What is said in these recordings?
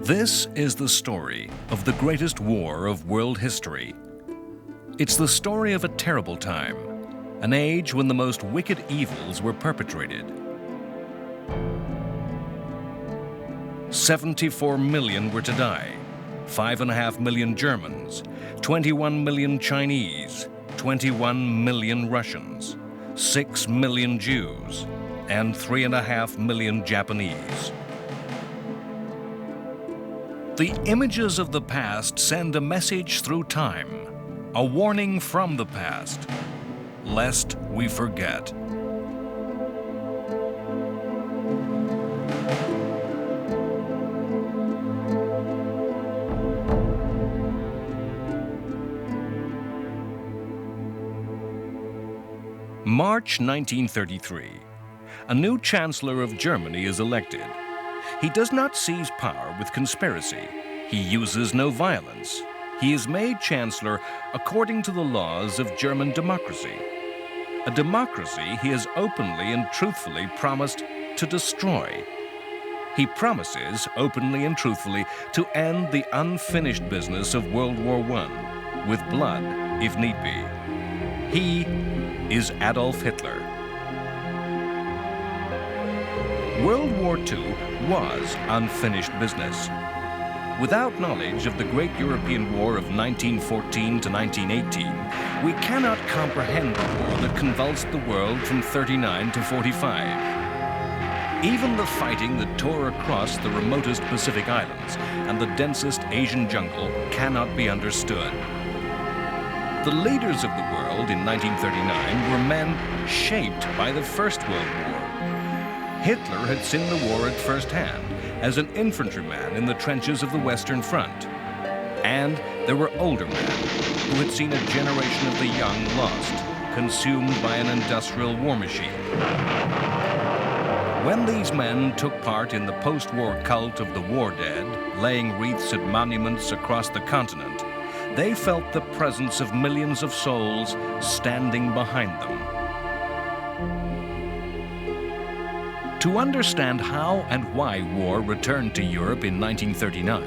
This is the story of the greatest war of world history. It's the story of a terrible time, an age when the most wicked evils were perpetrated. 74 million were to die, 5.5 million Germans, 21 million Chinese, 21 million Russians, 6 million Jews, and 3.5 million Japanese. The images of the past send a message through time, a warning from the past, lest we forget. March 1933. A new Chancellor of Germany is elected. He does not seize power with conspiracy. He uses no violence. He is made Chancellor according to the laws of German democracy. A democracy he has openly and truthfully promised to destroy. He promises openly and truthfully to end the unfinished business of World War I, with blood if need be. He is Adolf Hitler. World War II was unfinished business. Without knowledge of the great European War of 1914 to 1918, we cannot comprehend the war that convulsed the world from 39 to 45. Even the fighting that tore across the remotest Pacific islands and the densest Asian jungle cannot be understood. The leaders of the world in 1939 were men shaped by the First World War. Hitler had seen the war at first hand as an infantryman in the trenches of the Western Front. And there were older men who had seen a generation of the young lost, consumed by an industrial war machine. When these men took part in the post-war cult of the war dead, laying wreaths at monuments across the continent, they felt the presence of millions of souls standing behind them. To understand how and why war returned to Europe in 1939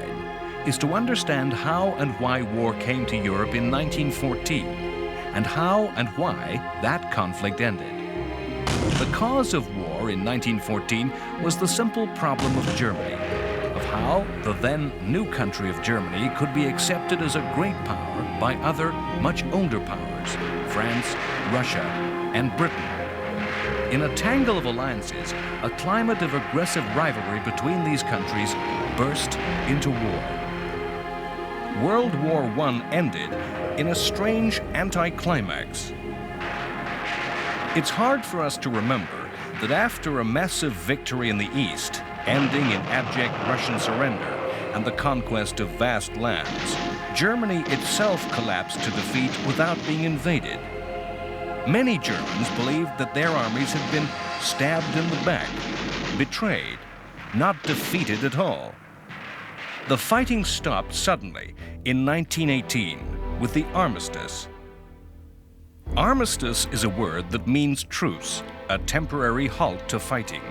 is to understand how and why war came to Europe in 1914 and how and why that conflict ended. The cause of war in 1914 was the simple problem of Germany, of how the then new country of Germany could be accepted as a great power by other, much older powers, France, Russia, and Britain. In a tangle of alliances, a climate of aggressive rivalry between these countries burst into war. World War I ended in a strange anticlimax. It's hard for us to remember that after a massive victory in the East, ending in abject Russian surrender and the conquest of vast lands, Germany itself collapsed to defeat without being invaded. Many Germans believed that their armies had been stabbed in the back, betrayed, not defeated at all. The fighting stopped suddenly in 1918 with the armistice. Armistice is a word that means truce, a temporary halt to fighting.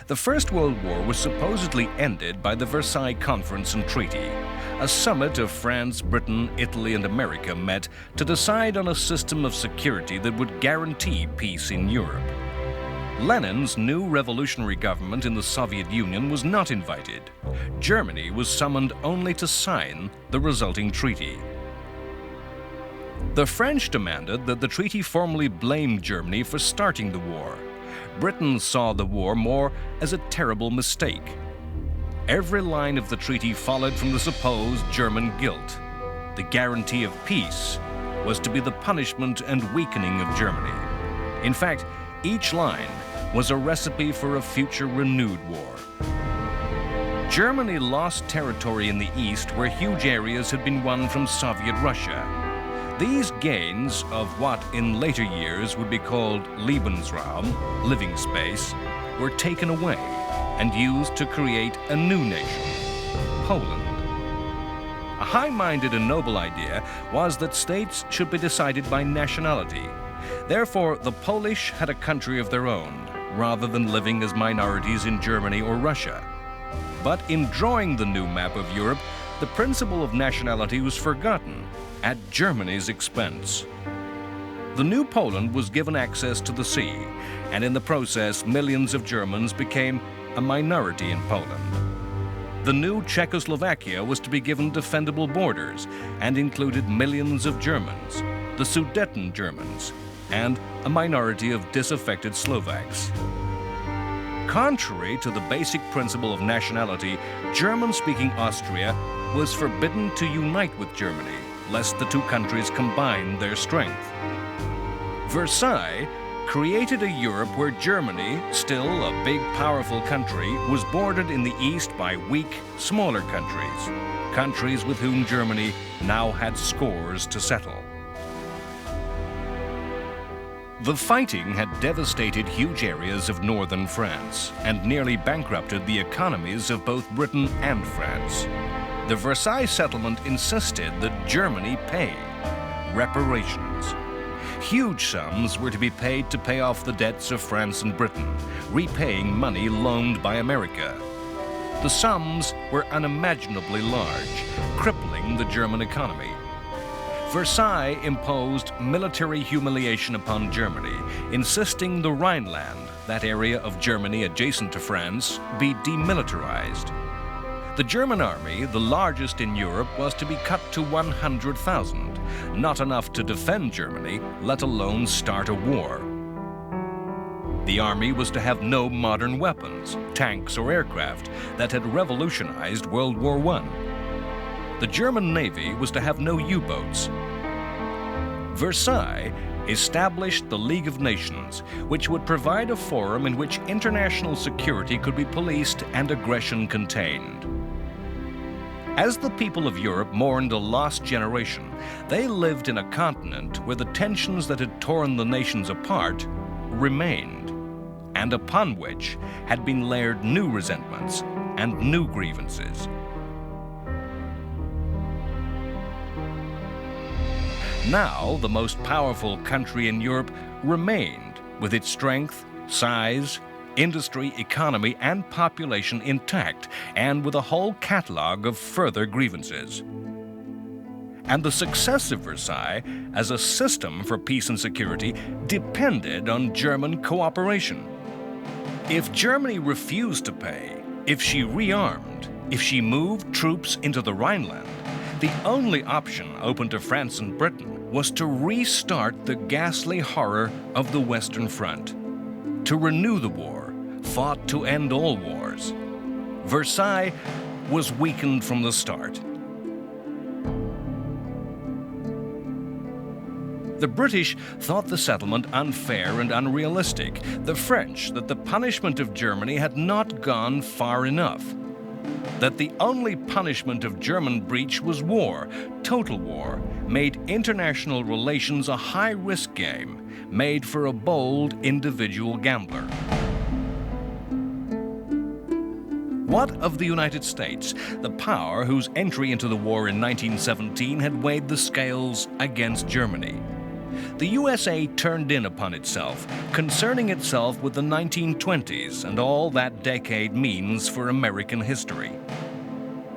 The First World War was supposedly ended by the Versailles Conference and Treaty. A summit of France, Britain, Italy, and America met to decide on a system of security that would guarantee peace in Europe. Lenin's new revolutionary government in the Soviet Union was not invited. Germany was summoned only to sign the resulting treaty. The French demanded that the treaty formally blamed Germany for starting the war. Britain saw the war more as a terrible mistake. Every line of the treaty followed from the supposed German guilt. The guarantee of peace was to be the punishment and weakening of Germany. In fact, each line was a recipe for a future renewed war. Germany lost territory in the east where huge areas had been won from Soviet Russia. These gains of what in later years would be called Lebensraum, living space, were taken away and used to create a new nation, Poland. A high-minded and noble idea was that states should be decided by nationality. Therefore, the Polish had a country of their own, rather than living as minorities in Germany or Russia. But in drawing the new map of Europe, the principle of nationality was forgotten at Germany's expense. The new Poland was given access to the sea, and in the process, millions of Germans became a minority in Poland. The new Czechoslovakia was to be given defendable borders and included millions of Germans, the Sudeten Germans, and a minority of disaffected Slovaks. Contrary to the basic principle of nationality, German-speaking Austria was forbidden to unite with Germany, lest the two countries combine their strength. Versailles created a Europe where Germany, still a big, powerful country, was bordered in the east by weak, smaller countries with whom Germany now had scores to settle. The fighting had devastated huge areas of northern France and nearly bankrupted the economies of both Britain and France. The Versailles settlement insisted that Germany pay reparations. Huge sums were to be paid to pay off the debts of France and Britain, repaying money loaned by America. The sums were unimaginably large, crippling the German economy. Versailles imposed military humiliation upon Germany, insisting the Rhineland, that area of Germany adjacent to France, be demilitarized. The German army, the largest in Europe, was to be cut to 100,000, not enough to defend Germany, let alone start a war. The army was to have no modern weapons, tanks or aircraft that had revolutionized World War I. The German Navy was to have no U-boats. Versailles established the League of Nations, which would provide a forum in which international security could be policed and aggression contained. As the people of Europe mourned a lost generation, they lived in a continent where the tensions that had torn the nations apart remained, and upon which had been layered new resentments and new grievances. Now, the most powerful country in Europe remained with its strength, size, industry, economy, and population intact, and with a whole catalog of further grievances. And the success of Versailles as a system for peace and security depended on German cooperation. If Germany refused to pay, if she rearmed, if she moved troops into the Rhineland, the only option open to France and Britain was to restart the ghastly horror of the Western Front, to renew the war, fought to end all wars. Versailles was weakened from the start. The British thought the settlement unfair and unrealistic. The French that the punishment of Germany had not gone far enough. That the only punishment of German breach was war, total war, made international relations a high-risk game, made for a bold individual gambler. What of the United States, the power whose entry into the war in 1917 had weighed the scales against Germany? The USA turned in upon itself, concerning itself with the 1920s and all that decade means for American history.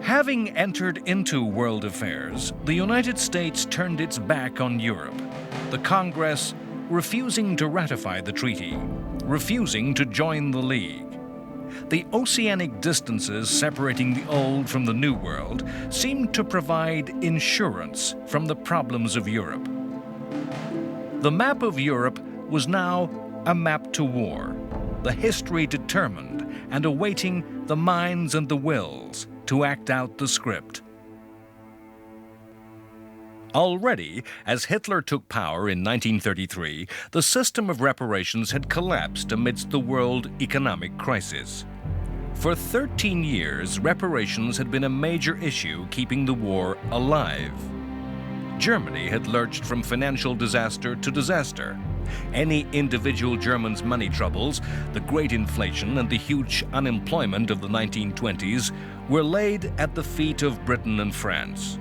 Having entered into world affairs, the United States turned its back on Europe, the Congress refusing to ratify the treaty, refusing to join the League. The oceanic distances separating the old from the new world seemed to provide insurance from the problems of Europe. The map of Europe was now a map to war, the history determined and awaiting the minds and the wills to act out the script. Already, as Hitler took power in 1933, the system of reparations had collapsed amidst the world economic crisis. For 13 years, reparations had been a major issue keeping the war alive. Germany had lurched from financial disaster to disaster. Any individual German's money troubles, the great inflation and the huge unemployment of the 1920s were laid at the feet of Britain and France.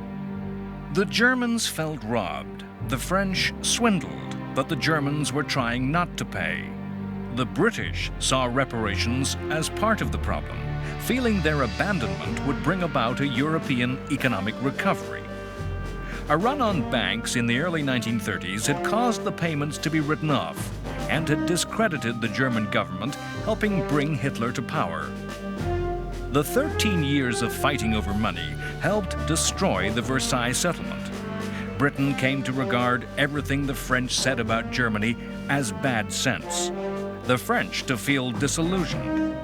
The Germans felt robbed, the French swindled, but the Germans were trying not to pay. The British saw reparations as part of the problem, feeling their abandonment would bring about a European economic recovery. A run on banks in the early 1930s had caused the payments to be written off and had discredited the German government, helping bring Hitler to power. The 13 years of fighting over money helped destroy the Versailles settlement. Britain came to regard everything the French said about Germany as bad sense. The French to feel disillusioned.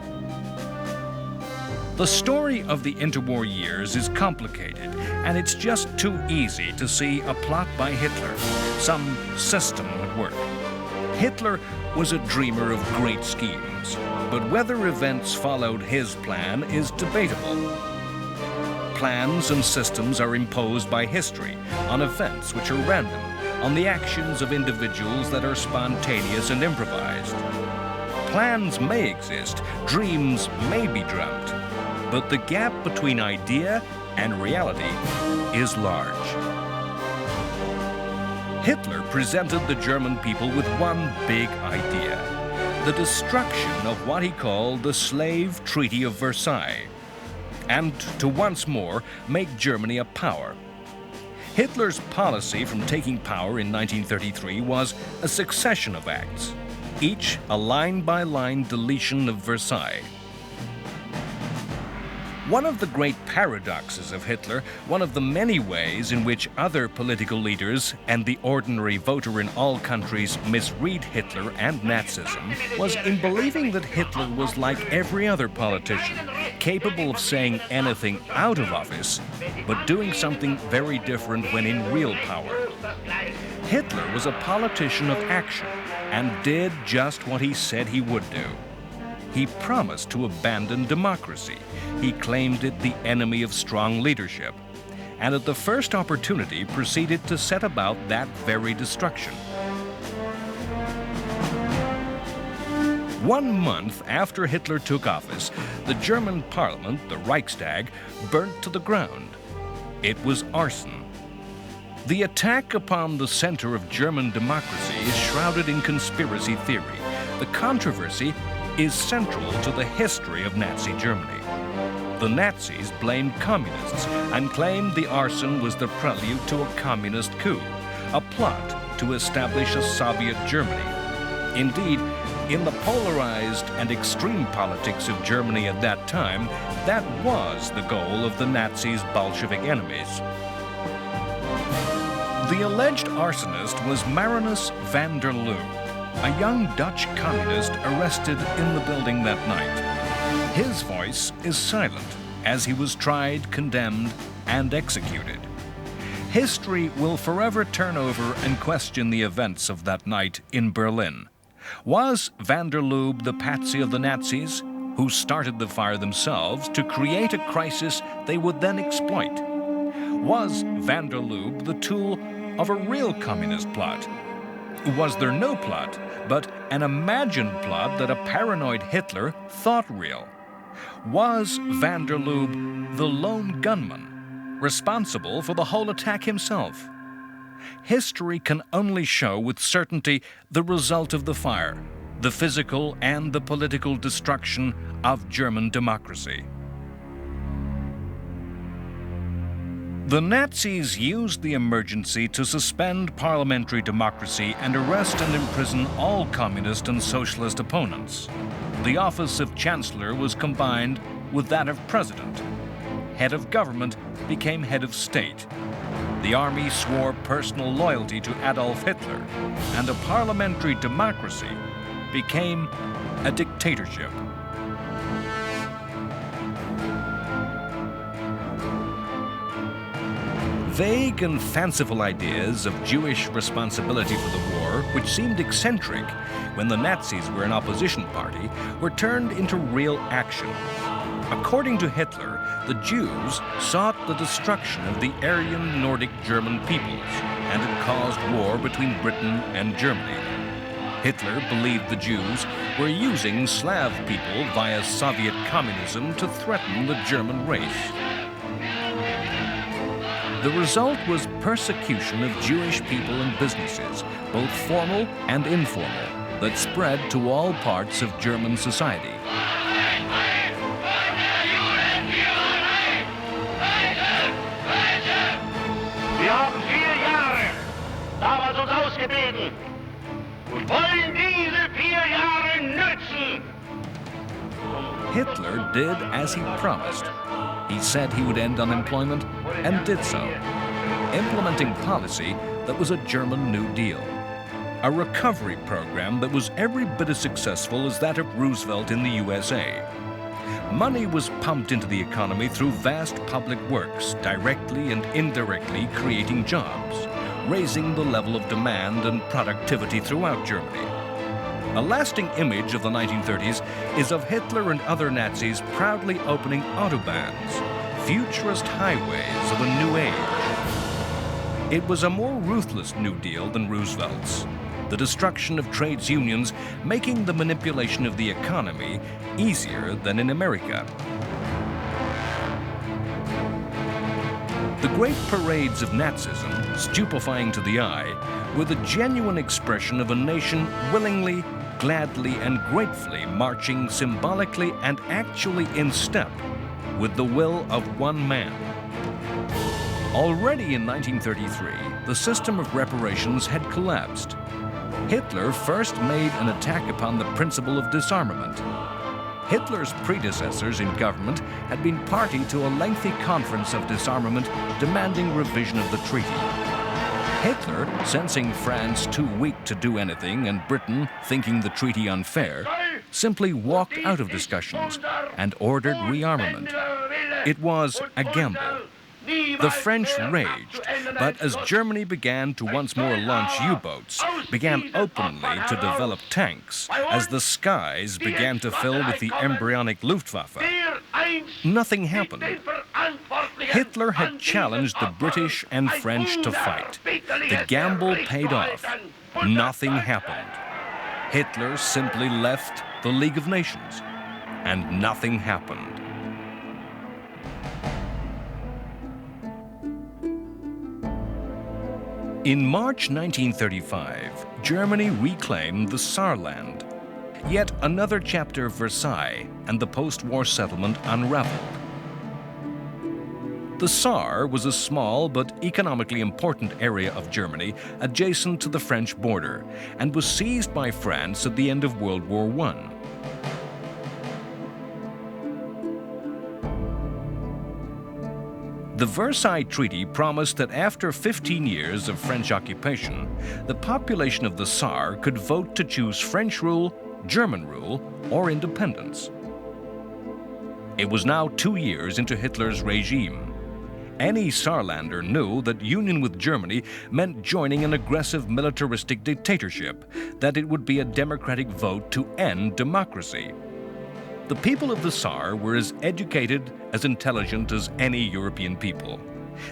The story of the interwar years is complicated, and it's just too easy to see a plot by Hitler, some system at work. Hitler was a dreamer of great schemes, but whether events followed his plan is debatable. Plans and systems are imposed by history on events which are random, on the actions of individuals that are spontaneous and improvised. Plans may exist, dreams may be dreamt, but the gap between idea and reality is large. Hitler presented the German people with one big idea: the destruction of what he called the Slave Treaty of Versailles, and to once more make Germany a power. Hitler's policy from taking power in 1933 was a succession of acts, each a line-by-line deletion of Versailles. One of the great paradoxes of Hitler, one of the many ways in which other political leaders and the ordinary voter in all countries misread Hitler and Nazism, was in believing that Hitler was like every other politician, capable of saying anything out of office, but doing something very different when in real power. Hitler was a politician of action and did just what he said he would do. He promised to abandon democracy. He claimed it the enemy of strong leadership, and at the first opportunity proceeded to set about that very destruction. 1 month after Hitler took office, the German parliament, the Reichstag, burnt to the ground. It was arson. The attack upon the center of German democracy is shrouded in conspiracy theory. The controversy is central to the history of Nazi Germany. The Nazis blamed communists and claimed the arson was the prelude to a communist coup, a plot to establish a Soviet Germany. Indeed, in the polarized and extreme politics of Germany at that time, that was the goal of the Nazis' Bolshevik enemies. The alleged arsonist was Marinus van der Lubbe, a young Dutch communist arrested in the building that night. His voice is silent as he was tried, condemned, and executed. History will forever turn over and question the events of that night in Berlin. Was van der Lubbe the patsy of the Nazis, who started the fire themselves to create a crisis they would then exploit? Was van der Lubbe the tool of a real communist plot? Was there no plot, but an imagined plot that a paranoid Hitler thought real? Was van der Lubbe the lone gunman, responsible for the whole attack himself? History can only show with certainty the result of the fire, the physical and the political destruction of German democracy. The Nazis used the emergency to suspend parliamentary democracy and arrest and imprison all communist and socialist opponents. The office of Chancellor was combined with that of President. Head of government became head of state. The army swore personal loyalty to Adolf Hitler, and a parliamentary democracy became a dictatorship. Vague and fanciful ideas of Jewish responsibility for the war, which seemed eccentric when the Nazis were an opposition party, were turned into real action. According to Hitler, the Jews sought the destruction of the Aryan Nordic German peoples and had caused war between Britain and Germany. Hitler believed the Jews were using Slav people via Soviet communism to threaten the German race. The result was persecution of Jewish people and businesses, both formal and informal. that spread to all parts of German society. Wir haben 4 Jahre damals uns ausgebeten und wollen diese 4 Jahre nützen. Hitler did as he promised. He said he would end unemployment and did so, implementing policy that was a German New Deal, a recovery program that was every bit as successful as that of Roosevelt in the USA. Money was pumped into the economy through vast public works, directly and indirectly creating jobs, raising the level of demand and productivity throughout Germany. A lasting image of the 1930s is of Hitler and other Nazis proudly opening autobahns, futurist highways of a new age. It was a more ruthless New Deal than Roosevelt's, the destruction of trades unions making the manipulation of the economy easier than in America. The great parades of Nazism, stupefying to the eye, were the genuine expression of a nation willingly, gladly, and gratefully marching symbolically and actually in step with the will of one man. Already in 1933, the system of reparations had collapsed. Hitler first made an attack upon the principle of disarmament. Hitler's predecessors in government had been party to a lengthy conference of disarmament demanding revision of the treaty. Hitler, sensing France too weak to do anything and Britain thinking the treaty unfair, simply walked out of discussions and ordered rearmament. It was a gamble. The French raged, but as Germany began to once more launch U-boats, began openly to develop tanks, as the skies began to fill with the embryonic Luftwaffe, nothing happened. Hitler had challenged the British and French to fight. The gamble paid off. Nothing happened. Hitler simply left the League of Nations, and nothing happened. In March 1935, Germany reclaimed the Saarland. Yet another chapter of Versailles and the post-war settlement unraveled. The Saar was a small but economically important area of Germany adjacent to the French border and was seized by France at the end of World War I. The Versailles Treaty promised that after 15 years of French occupation, the population of the Saar could vote to choose French rule, German rule, or independence. It was now 2 years into Hitler's regime. Any Saarlander knew that union with Germany meant joining an aggressive militaristic dictatorship, that it would be a democratic vote to end democracy. The people of the Saar were as educated, as intelligent as any European people.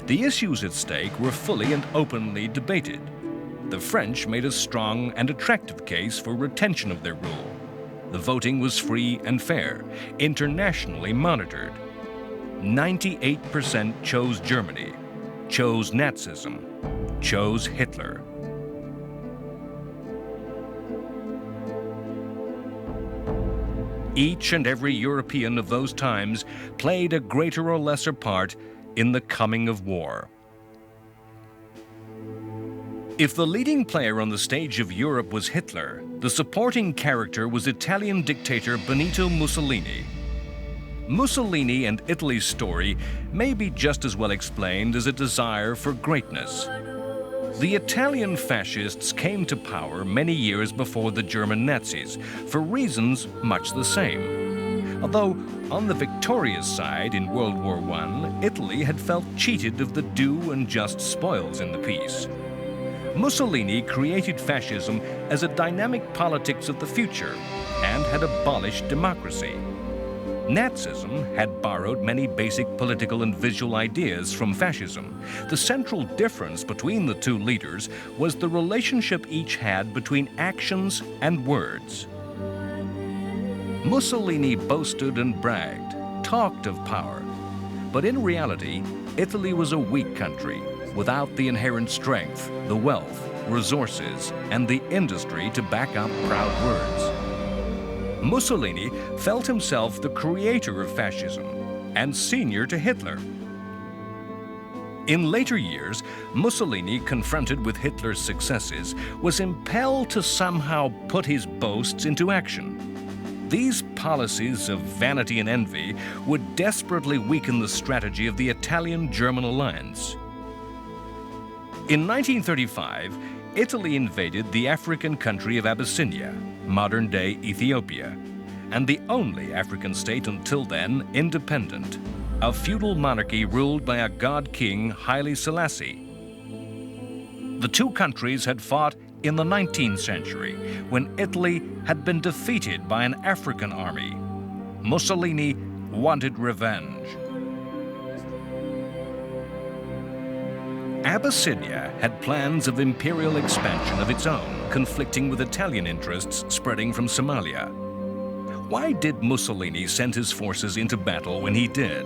The issues at stake were fully and openly debated. The French made a strong and attractive case for retention of their rule. The voting was free and fair, internationally monitored. 98% chose Germany, chose Nazism, chose Hitler. Each and every European of those times played a greater or lesser part in the coming of war. If the leading player on the stage of Europe was Hitler, the supporting character was Italian dictator Benito Mussolini. Mussolini and Italy's story may be just as well explained as a desire for greatness. The Italian fascists came to power many years before the German Nazis, for reasons much the same. Although, on the victorious side in World War I, Italy had felt cheated of the due and just spoils in the peace. Mussolini created fascism as a dynamic politics of the future and had abolished democracy. Nazism had borrowed many basic political and visual ideas from fascism. The central difference between the two leaders was the relationship each had between actions and words. Mussolini boasted and bragged, talked of power, but in reality, Italy was a weak country without the inherent strength, the wealth, resources, and the industry to back up proud words. Mussolini felt himself the creator of fascism and senior to Hitler. In later years, Mussolini, confronted with Hitler's successes, was impelled to somehow put his boasts into action. These policies of vanity and envy would desperately weaken the strategy of the Italian-German alliance. In 1935, Italy invaded the African country of Abyssinia, modern-day Ethiopia, and the only African state until then independent, a feudal monarchy ruled by a god-king, Haile Selassie. The two countries had fought in the 19th century, when Italy had been defeated by an African army. Mussolini wanted revenge. Abyssinia had plans of imperial expansion of its own, conflicting with Italian interests spreading from Somalia. Why did Mussolini send his forces into battle when he did?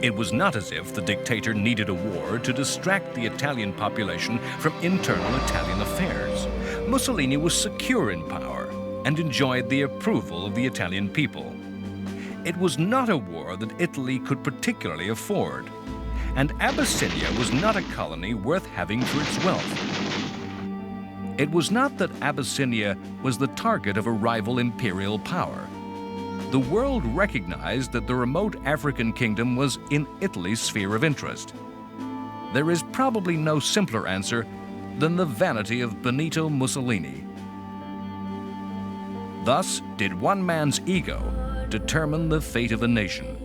It was not as if the dictator needed a war to distract the Italian population from internal Italian affairs. Mussolini was secure in power and enjoyed the approval of the Italian people. It was not a war that Italy could particularly afford, and Abyssinia was not a colony worth having for its wealth. It was not that Abyssinia was the target of a rival imperial power. The world recognized that the remote African kingdom was in Italy's sphere of interest. There is probably no simpler answer than the vanity of Benito Mussolini. Thus did one man's ego determine the fate of a nation.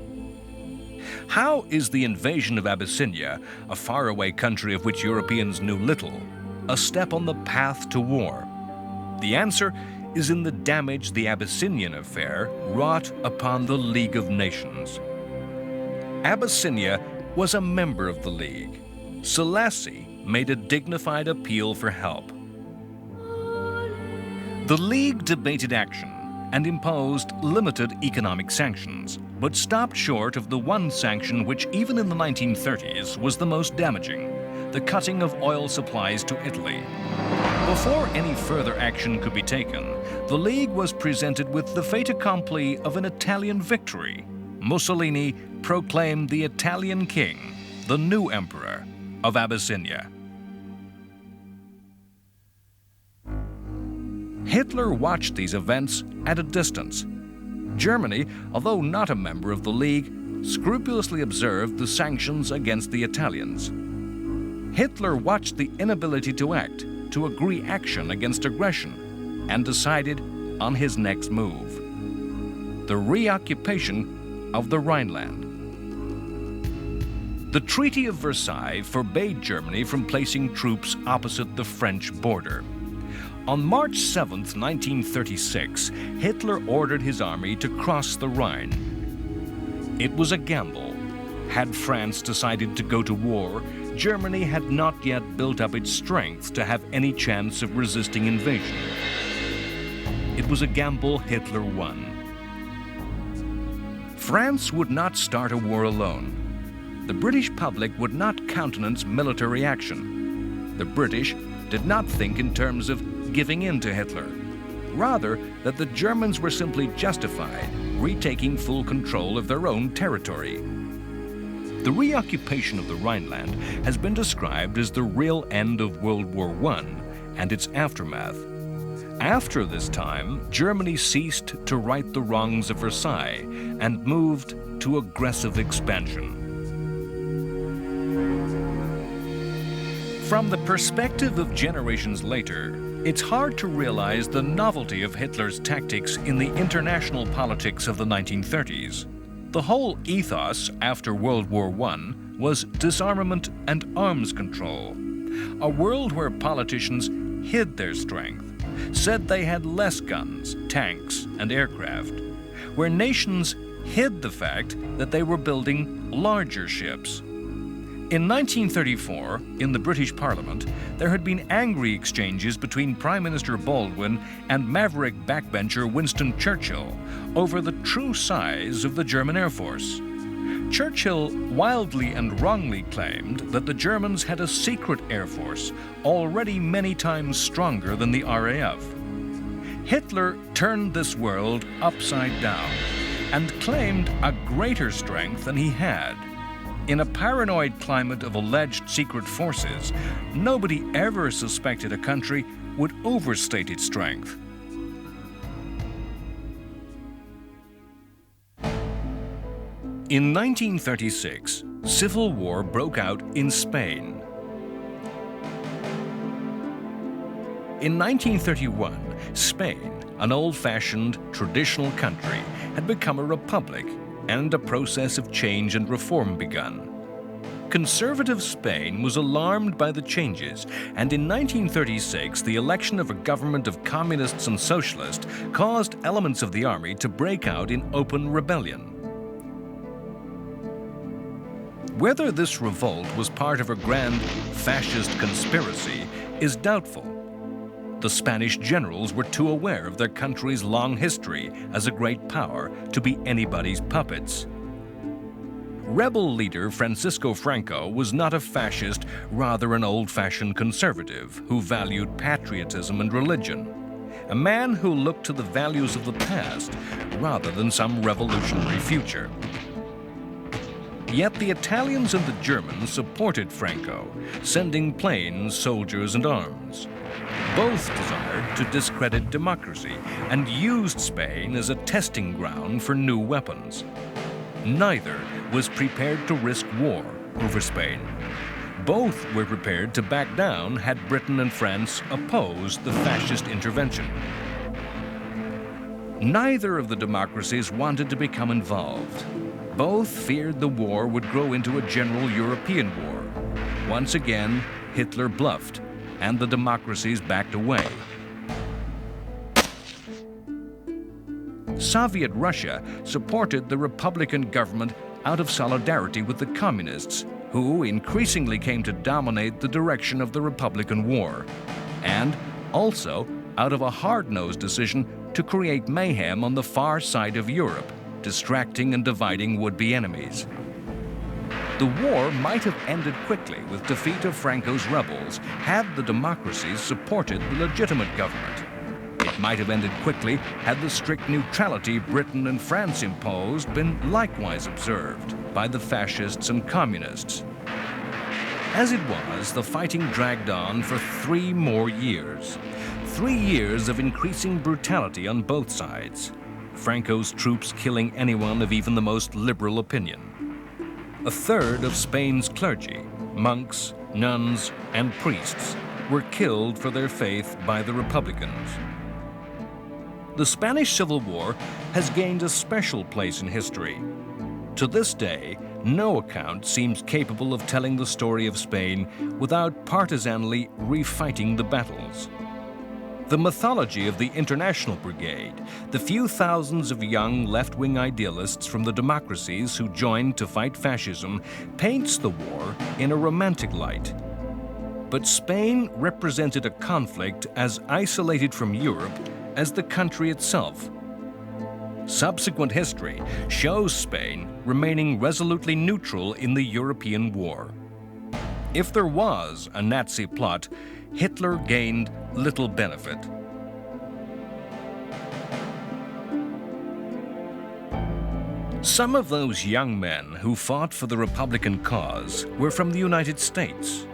How is the invasion of Abyssinia, a faraway country of which Europeans knew little, a step on the path to war? The answer is in the damage the Abyssinian affair wrought upon the League of Nations. Abyssinia was a member of the League. Selassie made a dignified appeal for help. The League debated action and imposed limited economic sanctions, but stopped short of the one sanction which even in the 1930s was the most damaging: the cutting of oil supplies to Italy. Before any further action could be taken, the League was presented with the fait accompli of an Italian victory. Mussolini proclaimed the Italian king the new emperor of Abyssinia. Hitler watched these events at a distance. Germany, although not a member of the League, scrupulously observed the sanctions against the Italians. Hitler watched the inability to act, to agree action against aggression, and decided on his next move: the reoccupation of the Rhineland. The Treaty of Versailles forbade Germany from placing troops opposite the French border. On March 7, 1936, Hitler ordered his army to cross the Rhine. It was a gamble. Had France decided to go to war, Germany had not yet built up its strength to have any chance of resisting invasion. It was a gamble Hitler won. France would not start a war alone. The British public would not countenance military action. The British did not think in terms of giving in to Hitler, rather that the Germans were simply justified retaking full control of their own territory. The reoccupation of the Rhineland has been described as the real end of World War I and its aftermath. After this time, Germany ceased to right the wrongs of Versailles and moved to aggressive expansion. From the perspective of generations later, it's hard to realize the novelty of Hitler's tactics in the international politics of the 1930s. The whole ethos after World War I was disarmament and arms control. A world where politicians hid their strength, said they had less guns, tanks, and aircraft, where nations hid the fact that they were building larger ships. In 1934, in the British Parliament, there had been angry exchanges between Prime Minister Baldwin and maverick backbencher Winston Churchill over the true size of the German Air Force. Churchill wildly and wrongly claimed that the Germans had a secret air force already many times stronger than the RAF. Hitler turned this world upside down and claimed a greater strength than he had. In a paranoid climate of alleged secret forces, nobody ever suspected a country would overstate its strength. In 1936, civil war broke out in Spain. In 1931, Spain, an old-fashioned, traditional country, had become a republic, and a process of change and reform begun. Conservative Spain was alarmed by the changes, and in 1936, the election of a government of communists and socialists caused elements of the army to break out in open rebellion. Whether this revolt was part of a grand fascist conspiracy is doubtful. The Spanish generals were too aware of their country's long history as a great power to be anybody's puppets. Rebel leader Francisco Franco was not a fascist, rather an old-fashioned conservative who valued patriotism and religion, a man who looked to the values of the past rather than some revolutionary future. Yet the Italians and the Germans supported Franco, sending planes, soldiers, and arms. Both desired to discredit democracy and used Spain as a testing ground for new weapons. Neither was prepared to risk war over Spain. Both were prepared to back down had Britain and France opposed the fascist intervention. Neither of the democracies wanted to become involved. Both feared the war would grow into a general European war. Once again, Hitler bluffed, and the democracies backed away. Soviet Russia supported the Republican government out of solidarity with the communists, who increasingly came to dominate the direction of the Republican War, and also out of a hard-nosed decision to create mayhem on the far side of Europe, distracting and dividing would-be enemies. The war might have ended quickly with defeat of Franco's rebels had the democracies supported the legitimate government. It might have ended quickly had the strict neutrality Britain and France imposed been likewise observed by the fascists and communists. As it was, the fighting dragged on for 3 more years. 3 years of increasing brutality on both sides. Franco's troops killing anyone of even the most liberal opinion. A third of Spain's clergy, monks, nuns, and priests were killed for their faith by the Republicans. The Spanish Civil War has gained a special place in history. To this day, no account seems capable of telling the story of Spain without partisanly refighting the battles. The mythology of the International Brigade, the few thousands of young left-wing idealists from the democracies who joined to fight fascism, paints the war in a romantic light. But Spain represented a conflict as isolated from Europe as the country itself. Subsequent history shows Spain remaining resolutely neutral in the European war. If there was a Nazi plot, Hitler gained little benefit. Some of those young men who fought for the Republican cause were from the United States.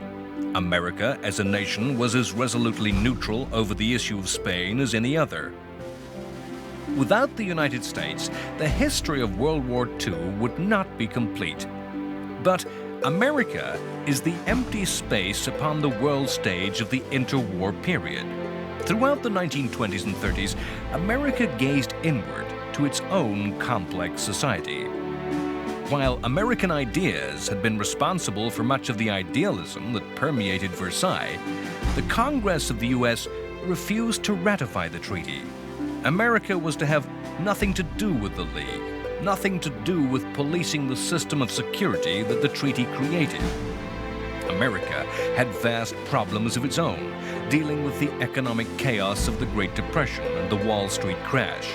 America as a nation was as resolutely neutral over the issue of Spain as any other. Without the United States, the history of World War II would not be complete. But America is the empty space upon the world stage of the interwar period. Throughout the 1920s and 30s, America gazed inward to its own complex society. While American ideas had been responsible for much of the idealism that permeated Versailles, the Congress of the U.S. refused to ratify the treaty. America was to have nothing to do with the League, nothing to do with policing the system of security that the treaty created. America had vast problems of its own, dealing with the economic chaos of the Great Depression and the Wall Street crash.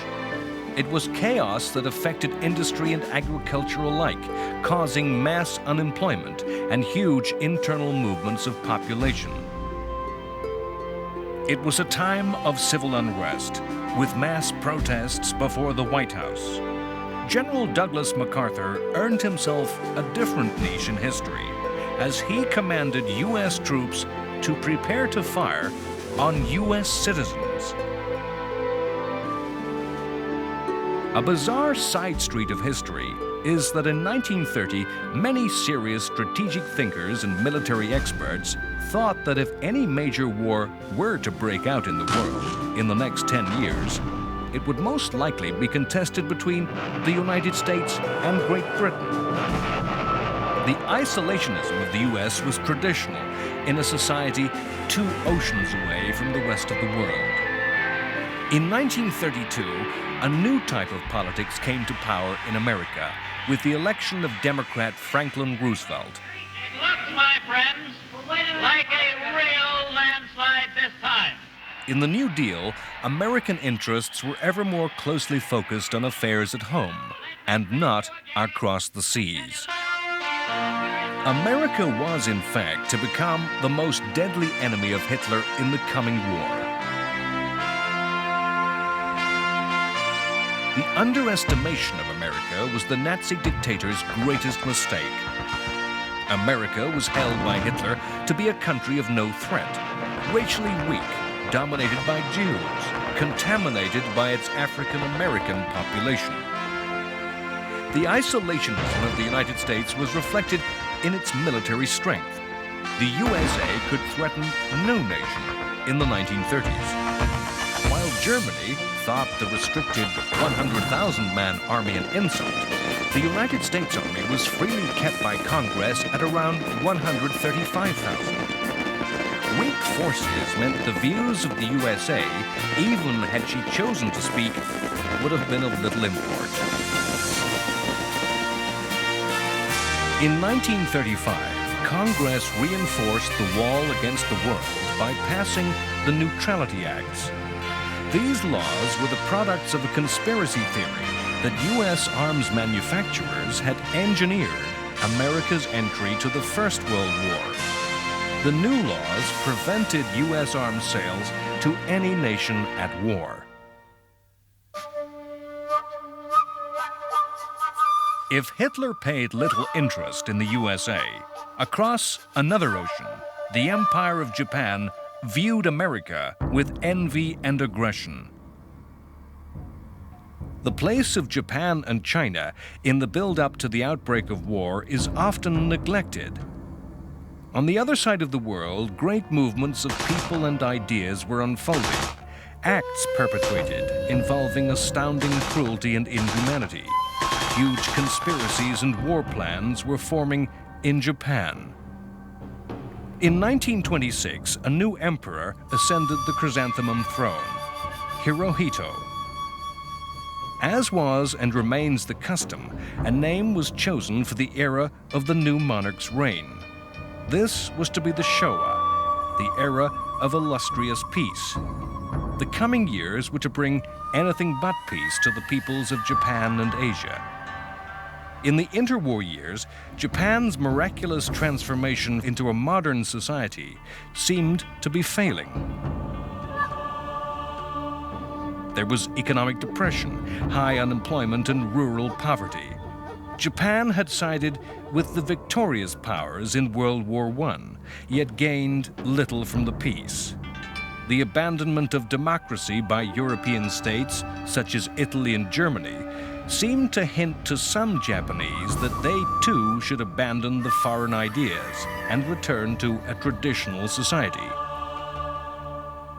It was chaos that affected industry and agriculture alike, causing mass unemployment and huge internal movements of population. It was a time of civil unrest, with mass protests before the White House. General Douglas MacArthur earned himself a different niche in history, as he commanded U.S. troops to prepare to fire on U.S. citizens. A bizarre side street of history is that in 1930, many serious strategic thinkers and military experts thought that if any major war were to break out in the world in the next 10 years, it would most likely be contested between the United States and Great Britain. The isolationism of the U.S. was traditional in a society 2 oceans away from the rest of the world. In 1932, a new type of politics came to power in America with the election of Democrat Franklin Roosevelt. It looks, my friends, like a real landslide this time. In the New Deal, American interests were ever more closely focused on affairs at home and not across the seas. America was, in fact, to become the most deadly enemy of Hitler in the coming war. The underestimation of America was the Nazi dictator's greatest mistake. America was held by Hitler to be a country of no threat, racially weak, dominated by Jews, contaminated by its African-American population. The isolationism of the United States was reflected in its military strength. The USA could threaten no nation in the 1930s. While Germany thought the restricted 100,000-man army an insult, the United States Army was freely kept by Congress at around 135,000. Weak forces meant the views of the USA, even had she chosen to speak, would have been of little import. In 1935, Congress reinforced the wall against the world by passing the Neutrality Acts. These laws were the products of a conspiracy theory that U.S. arms manufacturers had engineered America's entry to the First World War. The new laws prevented U.S. arms sales to any nation at war. If Hitler paid little interest in the USA, across another ocean, the Empire of Japan viewed America with envy and aggression. The place of Japan and China in the build-up to the outbreak of war is often neglected. On the other side of the world, great movements of people and ideas were unfolding, acts perpetrated involving astounding cruelty and inhumanity. Huge conspiracies and war plans were forming in Japan. In 1926, a new emperor ascended the chrysanthemum throne, Hirohito. As was and remains the custom, a name was chosen for the era of the new monarch's reign. This was to be the Showa, the era of illustrious peace. The coming years were to bring anything but peace to the peoples of Japan and Asia. In the interwar years, Japan's miraculous transformation into a modern society seemed to be failing. There was economic depression, high unemployment, and rural poverty. Japan had sided with the victorious powers in World War I, yet gained little from the peace. The abandonment of democracy by European states, such as Italy and Germany, seemed to hint to some Japanese that they too should abandon the foreign ideas and return to a traditional society.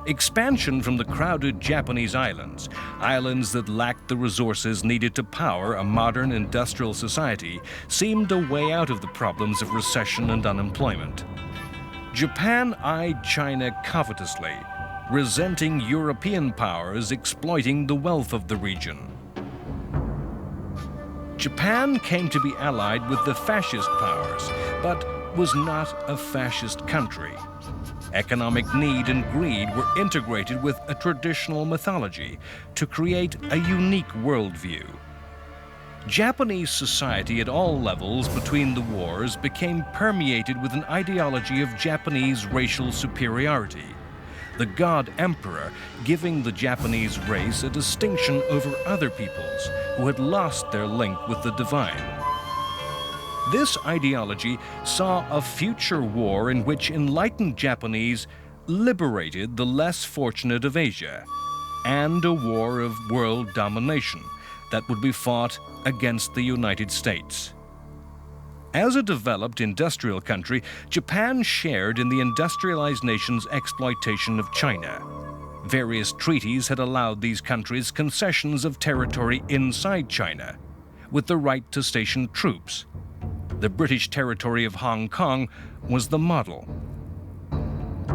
Expansion from the crowded Japanese islands, islands that lacked the resources needed to power a modern industrial society, seemed a way out of the problems of recession and unemployment. Japan eyed China covetously, resenting European powers exploiting the wealth of the region. Japan came to be allied with the fascist powers, but was not a fascist country. Economic need and greed were integrated with a traditional mythology to create a unique worldview. Japanese society at all levels between the wars became permeated with an ideology of Japanese racial superiority, the God Emperor giving the Japanese race a distinction over other peoples who had lost their link with the divine. This ideology saw a future war in which enlightened Japanese liberated the less fortunate of Asia, and a war of world domination that would be fought against the United States. As a developed industrial country, Japan shared in the industrialized nation's exploitation of China. Various treaties had allowed these countries concessions of territory inside China, with the right to station troops. The British territory of Hong Kong was the model.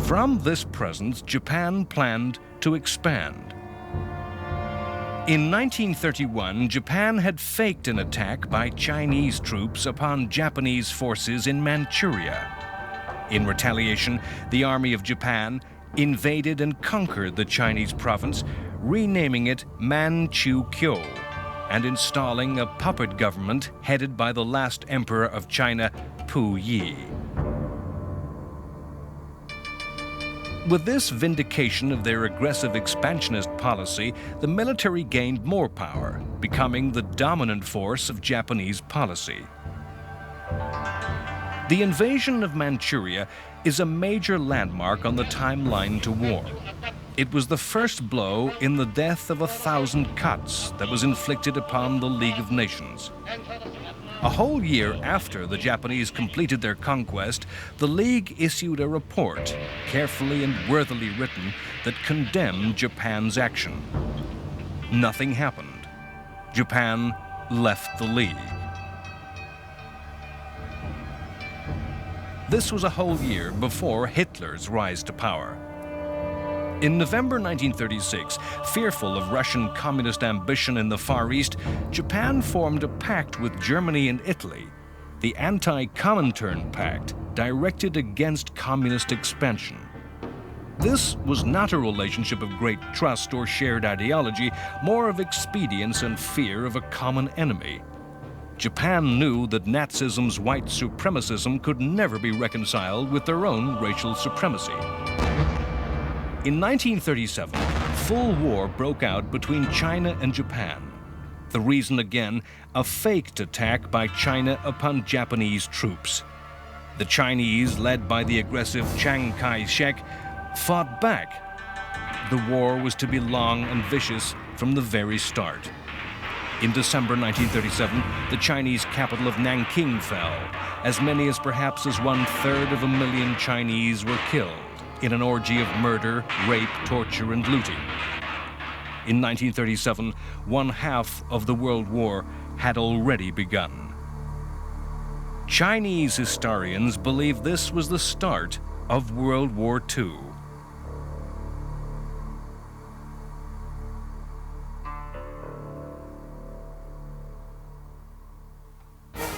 From this presence, Japan planned to expand. In 1931, Japan had faked an attack by Chinese troops upon Japanese forces in Manchuria. In retaliation, the Army of Japan invaded and conquered the Chinese province, renaming it Manchukuo, and installing a puppet government headed by the last emperor of China, Puyi. With this vindication of their aggressive expansionist policy, the military gained more power, becoming the dominant force of Japanese policy. The invasion of Manchuria is a major landmark on the timeline to war. It was the first blow in the death of 1,000 cuts that was inflicted upon the League of Nations. A whole year after the Japanese completed their conquest, the League issued a report, carefully and worthily written, that condemned Japan's action. Nothing happened. Japan left the League. This was a whole year before Hitler's rise to power. In November 1936, fearful of Russian communist ambition in the Far East, Japan formed a pact with Germany and Italy, the Anti-Comintern Pact, directed against communist expansion. This was not a relationship of great trust or shared ideology, more of expedience and fear of a common enemy. Japan knew that Nazism's white supremacism could never be reconciled with their own racial supremacy. In 1937, full war broke out between China and Japan. The reason again, a faked attack by China upon Japanese troops. The Chinese, led by the aggressive Chiang Kai-shek, fought back. The war was to be long and vicious from the very start. In December 1937, the Chinese capital of Nanking fell. As many as perhaps as 1/3 of a million Chinese were killed in an orgy of murder, rape, torture, and looting. In 1937, 1/2 of the World War had already begun. Chinese historians believe this was the start of World War II.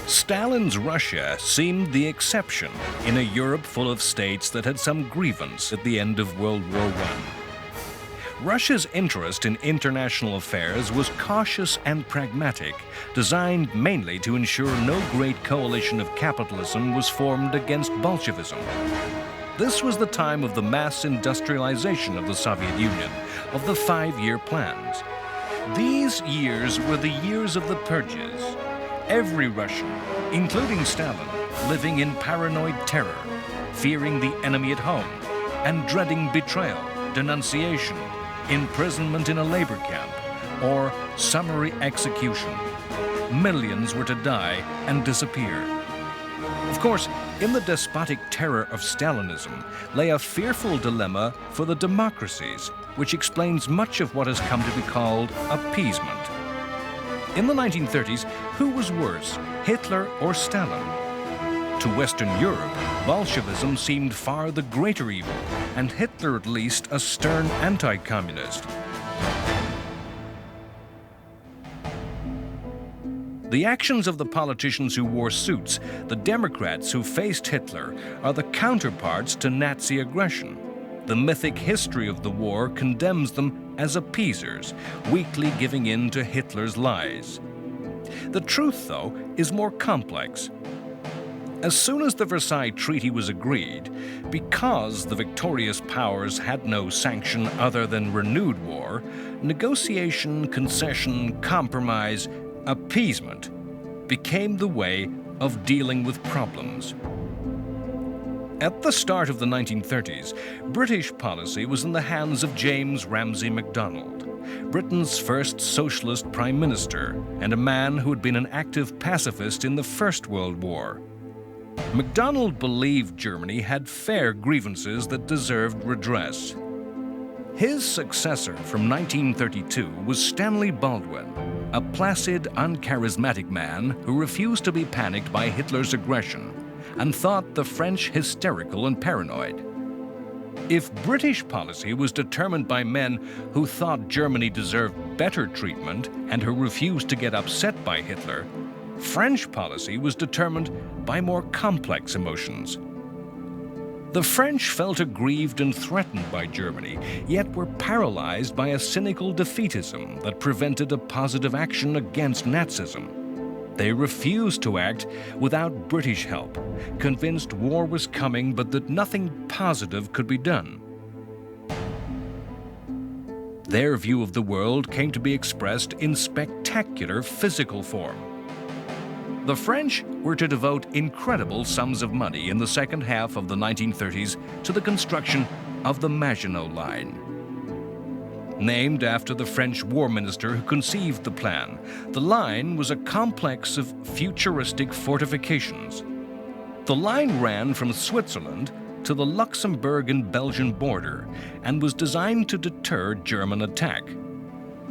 Stalin's Russia seemed the exception in a Europe full of states that had some grievance at the end of World War I. Russia's interest in international affairs was cautious and pragmatic, designed mainly to ensure no great coalition of capitalism was formed against Bolshevism. This was the time of the mass industrialization of the Soviet Union, of the 5-year plans. These years were the years of the purges. Every Russian, including Stalin, living in paranoid terror, fearing the enemy at home, and dreading betrayal, denunciation, imprisonment in a labor camp, or summary execution. Millions were to die and disappear. Of course, in the despotic terror of Stalinism lay a fearful dilemma for the democracies, which explains much of what has come to be called appeasement. In the 1930s, who was worse, Hitler or Stalin? To Western Europe, Bolshevism seemed far the greater evil, and Hitler at least a stern anti-communist. The actions of the politicians who wore suits, the Democrats who faced Hitler, are the counterparts to Nazi aggression. The mythic history of the war condemns them as appeasers, weakly giving in to Hitler's lies. The truth, though, is more complex. As soon as the Versailles Treaty was agreed, because the victorious powers had no sanction other than renewed war, negotiation, concession, compromise, appeasement became the way of dealing with problems. At the start of the 1930s, British policy was in the hands of James Ramsay MacDonald, Britain's first socialist prime minister and a man who had been an active pacifist in the First World War. MacDonald believed Germany had fair grievances that deserved redress. His successor from 1932 was Stanley Baldwin, a placid, uncharismatic man who refused to be panicked by Hitler's aggression and thought the French hysterical and paranoid. If British policy was determined by men who thought Germany deserved better treatment and who refused to get upset by Hitler, French policy was determined by more complex emotions. The French felt aggrieved and threatened by Germany, yet were paralyzed by a cynical defeatism that prevented a positive action against Nazism. They refused to act without British help, convinced war was coming but that nothing positive could be done. Their view of the world came to be expressed in spectacular physical form. The French were to devote incredible sums of money in the second half of the 1930s to the construction of the Maginot Line. Named after the French war minister who conceived the plan, the line was a complex of futuristic fortifications. The line ran from Switzerland to the Luxembourg and Belgian border and was designed to deter German attack.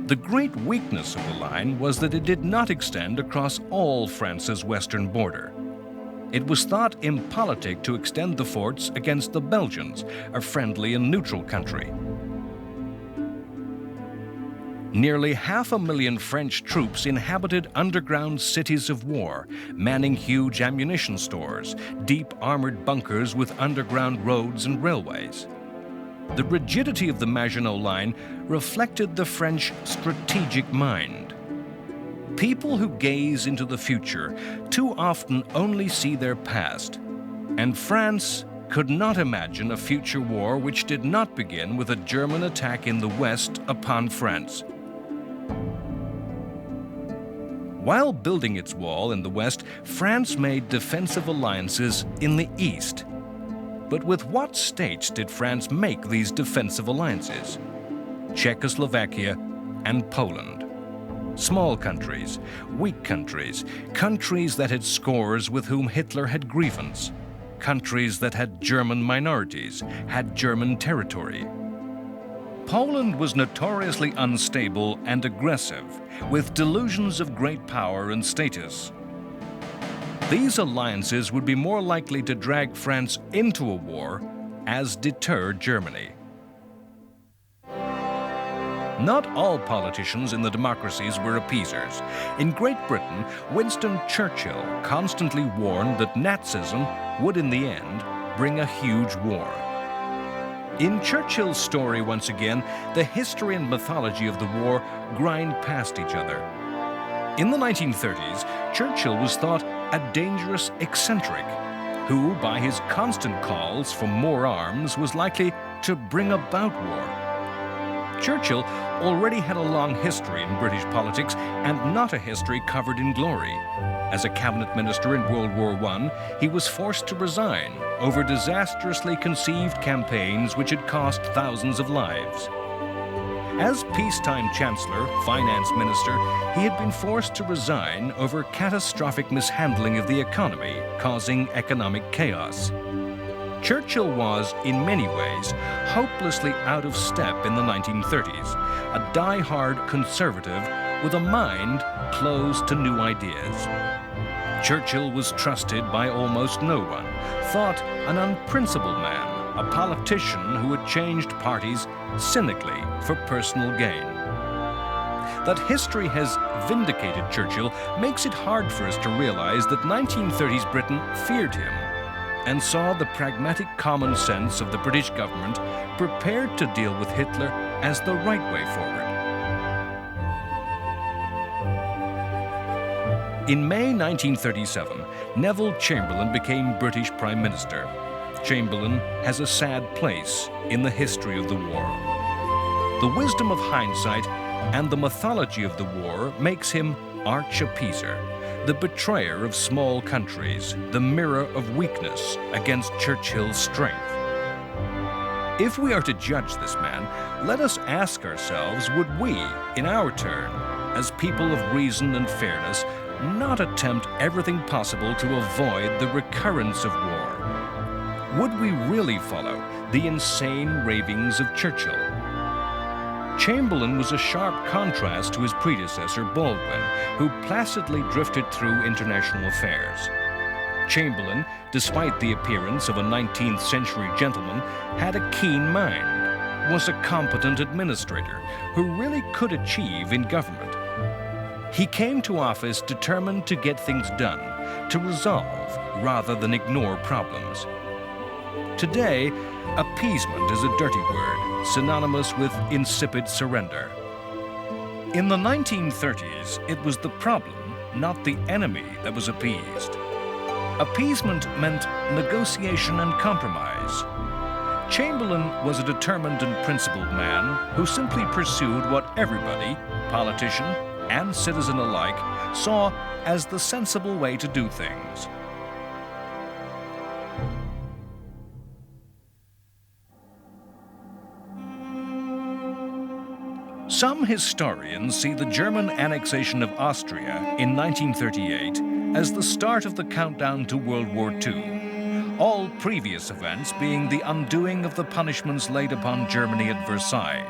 The great weakness of the line was that it did not extend across all France's western border. It was thought impolitic to extend the forts against the Belgians, a friendly and neutral country. Nearly 500,000 French troops inhabited underground cities of war, manning huge ammunition stores, deep armored bunkers with underground roads and railways. The rigidity of the Maginot Line reflected the French strategic mind. People who gaze into the future too often only see their past, and France could not imagine a future war which did not begin with a German attack in the West upon France. While building its wall in the West, France made defensive alliances in the East. But with what states did France make these defensive alliances? Czechoslovakia and Poland. Small countries, weak countries, countries that had scores with whom Hitler had grievance, countries that had German minorities, had German territory. Poland was notoriously unstable and aggressive, with delusions of great power and status. These alliances would be more likely to drag France into a war as deter Germany. Not all politicians in the democracies were appeasers. In Great Britain, Winston Churchill constantly warned that Nazism would in the end bring a huge war. In Churchill's story, once again, the history and mythology of the war grind past each other. In the 1930s, Churchill was thought a dangerous eccentric, who, by his constant calls for more arms, was likely to bring about war. Churchill already had a long history in British politics and not a history covered in glory. As a cabinet minister in World War I, he was forced to resign over disastrously conceived campaigns which had cost thousands of lives. As peacetime chancellor, finance minister, he had been forced to resign over catastrophic mishandling of the economy, causing economic chaos. Churchill was, in many ways, hopelessly out of step in the 1930s, a die-hard conservative with a mind closed to new ideas. Churchill was trusted by almost no one, thought an unprincipled man, a politician who had changed parties cynically for personal gain. That history has vindicated Churchill makes it hard for us to realize that 1930s Britain feared him and saw the pragmatic common sense of the British government prepared to deal with Hitler as the right way forward. In May 1937, Neville Chamberlain became British Prime Minister. Chamberlain has a sad place in the history of the war. The wisdom of hindsight and the mythology of the war makes him arch-appeaser, the betrayer of small countries, the mirror of weakness against Churchill's strength. If we are to judge this man, let us ask ourselves, would we, in our turn, as people of reason and fairness, not attempt everything possible to avoid the recurrence of war? Would we really follow the insane ravings of Churchill? Chamberlain was a sharp contrast to his predecessor, Baldwin, who placidly drifted through international affairs. Chamberlain, despite the appearance of a 19th century gentleman, had a keen mind, was a competent administrator who really could achieve in government. He came to office determined to get things done, to resolve rather than ignore problems. Today, appeasement is a dirty word, synonymous with insipid surrender. In the 1930s, it was the problem, not the enemy, that was appeased. Appeasement meant negotiation and compromise. Chamberlain was a determined and principled man who simply pursued what everybody, politician and citizen alike, saw as the sensible way to do things. Some historians see the German annexation of Austria in 1938 as the start of the countdown to World War II, all previous events being the undoing of the punishments laid upon Germany at Versailles.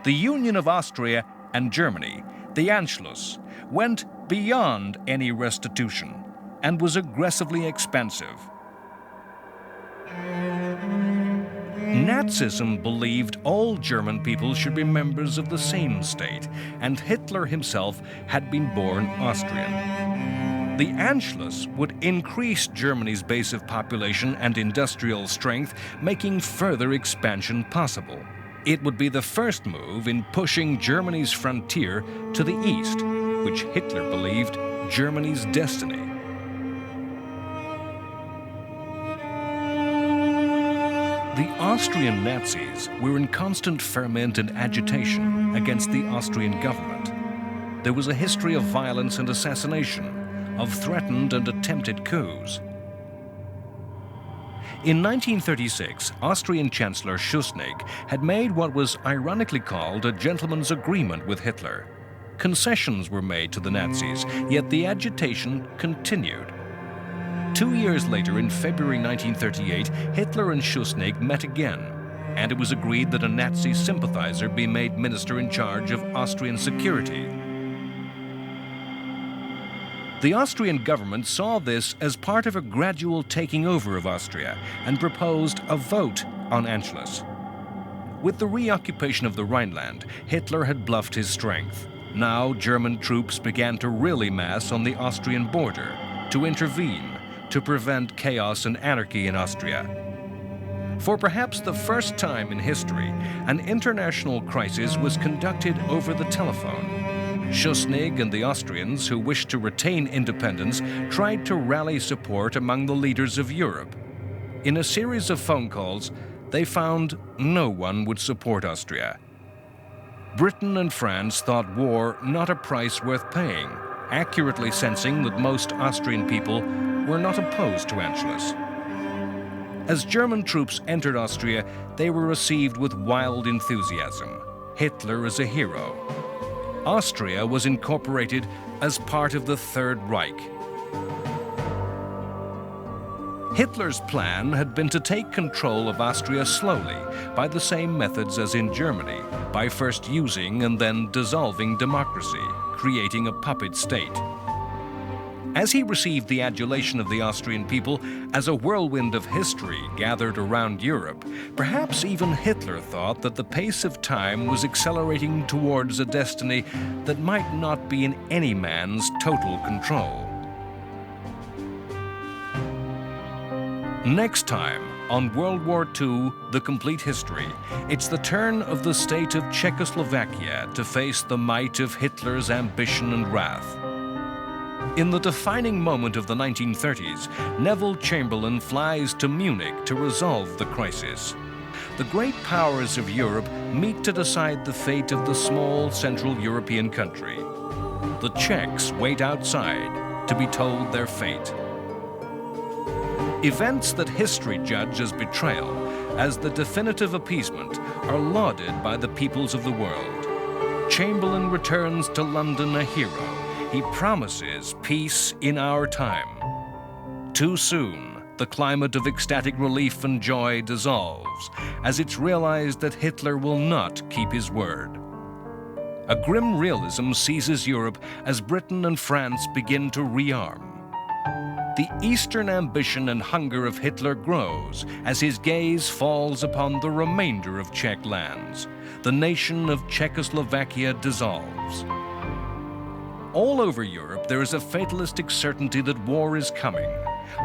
The union of Austria and Germany, the Anschluss, went beyond any restitution and was aggressively expansive. Nazism believed all German people should be members of the same state, and Hitler himself had been born Austrian. The Anschluss would increase Germany's base of population and industrial strength, making further expansion possible. It would be the first move in pushing Germany's frontier to the east, which Hitler believed Germany's destiny. The Austrian Nazis were in constant ferment and agitation against the Austrian government. There was a history of violence and assassination, of threatened and attempted coups. In 1936, Austrian Chancellor Schuschnigg had made what was ironically called a gentleman's agreement with Hitler. Concessions were made to the Nazis, yet the agitation continued. 2 years later, in February 1938, Hitler and Schuschnigg met again, and it was agreed that a Nazi sympathizer be made minister in charge of Austrian security. The Austrian government saw this as part of a gradual taking over of Austria and proposed a vote on Anschluss. With the reoccupation of the Rhineland, Hitler had bluffed his strength. Now German troops began to really mass on the Austrian border, to intervene, to prevent chaos and anarchy in Austria. For perhaps the first time in history, an international crisis was conducted over the telephone. Schuschnigg and the Austrians, who wished to retain independence, tried to rally support among the leaders of Europe. In a series of phone calls, they found no one would support Austria. Britain and France thought war not a price worth paying, accurately sensing that most Austrian people were not opposed to Anschluss. As German troops entered Austria, they were received with wild enthusiasm. Hitler is a hero. Austria was incorporated as part of the Third Reich. Hitler's plan had been to take control of Austria slowly, by the same methods as in Germany, by first using and then dissolving democracy, creating a puppet state. As he received the adulation of the Austrian people as a whirlwind of history gathered around Europe, perhaps even Hitler thought that the pace of time was accelerating towards a destiny that might not be in any man's total control. Next time on World War II, The Complete History, it's the turn of the state of Czechoslovakia to face the might of Hitler's ambition and wrath. In the defining moment of the 1930s, Neville Chamberlain flies to Munich to resolve the crisis. The great powers of Europe meet to decide the fate of the small Central European country. The Czechs wait outside to be told their fate. Events that history judge as betrayal, as the definitive appeasement, are lauded by the peoples of the world. Chamberlain returns to London a hero. He promises peace in our time. Too soon, the climate of ecstatic relief and joy dissolves as it's realized that Hitler will not keep his word. A grim realism seizes Europe as Britain and France begin to rearm. The Eastern ambition and hunger of Hitler grows as his gaze falls upon the remainder of Czech lands. The nation of Czechoslovakia dissolves. All over Europe, there is a fatalistic certainty that war is coming.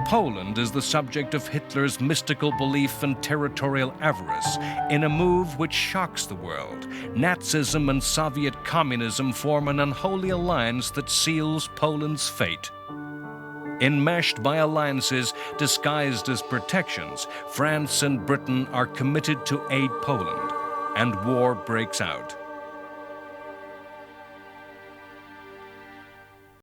Poland is the subject of Hitler's mystical belief and territorial avarice in a move which shocks the world. Nazism and Soviet communism form an unholy alliance that seals Poland's fate. Enmeshed by alliances disguised as protections, France and Britain are committed to aid Poland, and war breaks out.